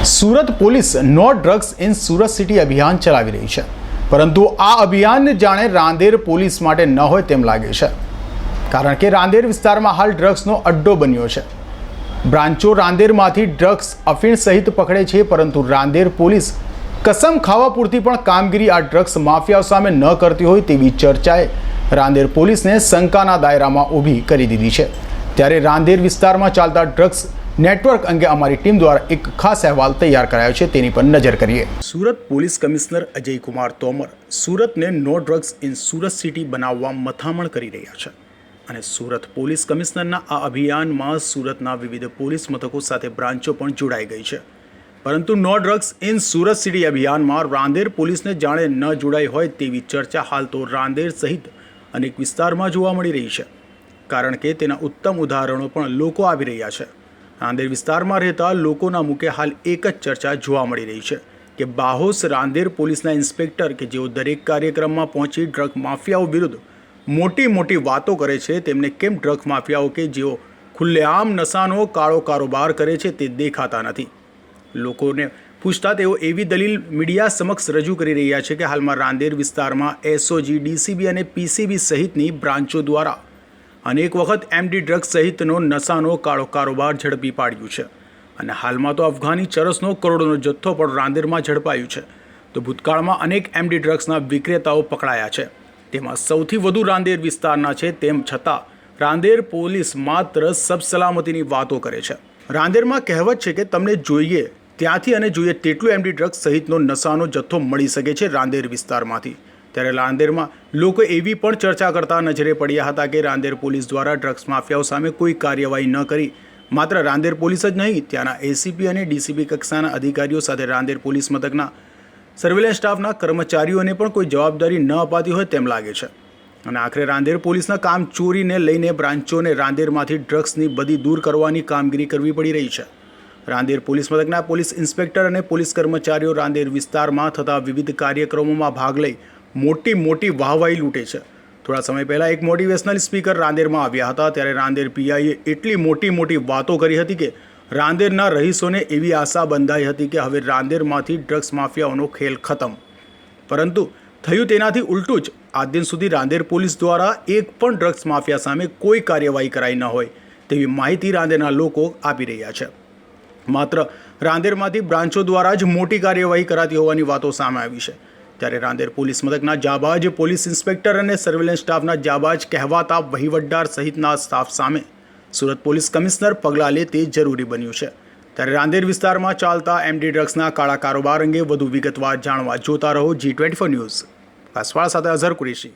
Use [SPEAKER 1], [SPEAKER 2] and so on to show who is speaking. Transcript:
[SPEAKER 1] Surat police no drugs in Surat city અભિયાન ચલાવી રહી છે, પરંતુ આ અભિયાન જાણે રાંદેર પોલીસ માટે ન હોય તેમ લાગે છે, કારણ કે રાંદેર વિસ્તારમાં હાલ ડ્રગ્સનો અડ્ડો બન્યો છે। બ્રાન્ચો રાંદેરમાંથી ડ્રગ્સ અફીણ સહિત પકડે છે, પરંતુ રાંદેર પોલીસ કસમ ખાવા પૂરતી પણ કામગીરી આ ડ્રગ્સ માફિયાઓ સામે ન કરતી હોય તેવી ચર્ચાએ રાંદેર પોલીસને શંકાના દાયરામાં ઊભી કરી દીધી છે। ત્યારે રાંદેર વિસ્તારમાં ચાલતા ડ્રગ્સ નેટવર્ક અંગે અમારી ટીમ દ્વારા એક ખાસ અહેવાલ તૈયાર કરાયો છે, તેની પર નજર કરીએ। સુરત પોલીસ કમિશનર અજય કુમાર તોમર સુરતને no drugs in Surat city બનાવવા મથામણ કરી રહ્યા છે, અને સુરત પોલીસ કમિશનરના આ અભિયાનમાં સુરતના વિવિધ પોલીસ મથકો સાથે બ્રાન્ચો પણ જોડાઈ ગઈ છે, પરંતુ no drugs in Surat city અભિયાનમાં રાંદેર પોલીસને જાણે ન જોડાઈ હોય તેવી ચર્ચા હાલ તો રાંદેર સહિત અનેક વિસ્તારમાં જોવા મળી રહી છે, કારણ કે તેના ઉત્તમ ઉદાહરણો પણ લોકો આવી રહ્યા છે। રાંદેર વિસ્તારમાં રહેતા લોકોના મુખે હાલ એક જ ચર્ચા જોવા મળી રહી છે કે બાહોશ રાંદેર પોલીસના ઇન્સ્પેક્ટર કે જેઓ દરેક કાર્યક્રમમાં પહોંચી ડ્રગ માફિયાઓ વિરુદ્ધ મોટી મોટી વાતો કરે છે, તેમને કેમ ડ્રગ માફિયાઓ કે જેઓ ખુલ્લેઆમ નશાનો કાળો કારોબાર કરે છે તે દેખાતા નથી। લોકોને પૂછતા તેઓ એવી દલીલ મીડિયા સમક્ષ રજૂ કરી રહ્યા છે કે હાલમાં રાંદેર વિસ્તારમાં એસઓજી, ડીસીબી અને પીસીબી સહિતની બ્રાન્ચો દ્વારા અનેક વખત એમડી ડ્રગ્સ સહિતનો નશાનો કાળો કારોબાર ઝડપી પાડ્યું છે, અને હાલમાં તો અફઘાની ચરસનો કરોડોનો જથ્થો પણ રાંદેરમાં ઝડપાયું છે। તો ભૂતકાળમાં અનેક એમડી ડ્રગ્સના વિક્રેતાઓ પકડાયા છે, તેમાં સૌથી વધુ રાંદેર વિસ્તારના છે। તેમ છતાં રાંદેર પોલીસ માત્ર સબસલામતીની વાતો કરે છે। રાંદેરમાં કહેવત છે કે તમને જોઈએ ત્યાંથી અને જોઈએ તેટલું એમડી ડ્રગ્સ સહિતનો નશાનો જથ્થો મળી શકે છે રાંદેર વિસ્તારમાંથી। ત્યારે રાંદેરમાં લોકો એવી પણ ચર્ચા કરતા નજરે પડ્યા હતા કે રાંદેર પોલીસ દ્વારા ડ્રગ્સ માફિયાઓ સામે કોઈ કાર્યવાહી ન કરી માત્ર રાંદેર પોલીસ જ નહીં, ત્યાંના એસીપી અને ડીસીપી કક્ષાના અધિકારીઓ સાથે રાંદેર પોલીસ મથકના સર્વેલન્સ સ્ટાફના કર્મચારીઓને પણ કોઈ જવાબદારી ન અપાતી હોય તેમ લાગે છે, અને આખરે રાંદેર પોલીસના કામ ચોરીને લઈને બ્રાન્ચોને રાંદેરમાંથી ડ્રગ્સની બધી દૂર કરવાની કામગીરી કરવી પડી રહી છે। રાંદેર પોલીસ મથકના પોલીસ ઇન્સ્પેક્ટર અને પોલીસ કર્મચારીઓ રાંદેર વિસ્તારમાં થતા વિવિધ કાર્યક્રમોમાં ભાગ લઈ મોટી મોટી વાહવાહી લૂંટે છે। થોડા સમય પહેલાં એક મોટિવેશનલ સ્પીકર રાંદેરમાં આવ્યા હતા, ત્યારે રાંદેર પીઆઈએ એટલી મોટી મોટી વાતો કરી હતી કે રાંદેરના રહીશોને એવી આશા બંધાઈ હતી કે હવે રાંદેરમાંથી ડ્રગ્સ માફિયાઓનો ખેલ ખતમ, પરંતુ થયું તેનાથી ઉલટું જ। આજ દિન સુધી રાંદેર પોલીસ દ્વારા એક પણ ડ્રગ્સ માફિયા સામે કોઈ કાર્યવાહી કરાઈ ન હોય તેવી માહિતી રાંદેરના લોકો આપી રહ્યા છે। માત્ર રાંદેરમાંથી બ્રાન્ચો દ્વારા જ મોટી કાર્યવાહી કરાતી હોવાની વાતો સામે આવી છે। ત્યારે રાંદેર પોલીસ મથકના જાબાજ પોલીસ ઇન્સ્પેક્ટર અને સર્વેલન્સ સ્ટાફના જાબાજ કહેવાતા વહીવટદાર સહિતના સ્ટાફ સામે સુરત પોલીસ કમિશનર પગલાં લે તે જરૂરી બન્યું છે। ત્યારે રાંદેર વિસ્તારમાં ચાલતા એમડી ડ્રગ્સના કાળા કારોબાર અંગે વધુ વિગતવાર જાણવા જોતા રહો G24 ન્યૂઝ। કાસવાળા સાથે અઝહર કુરેશી।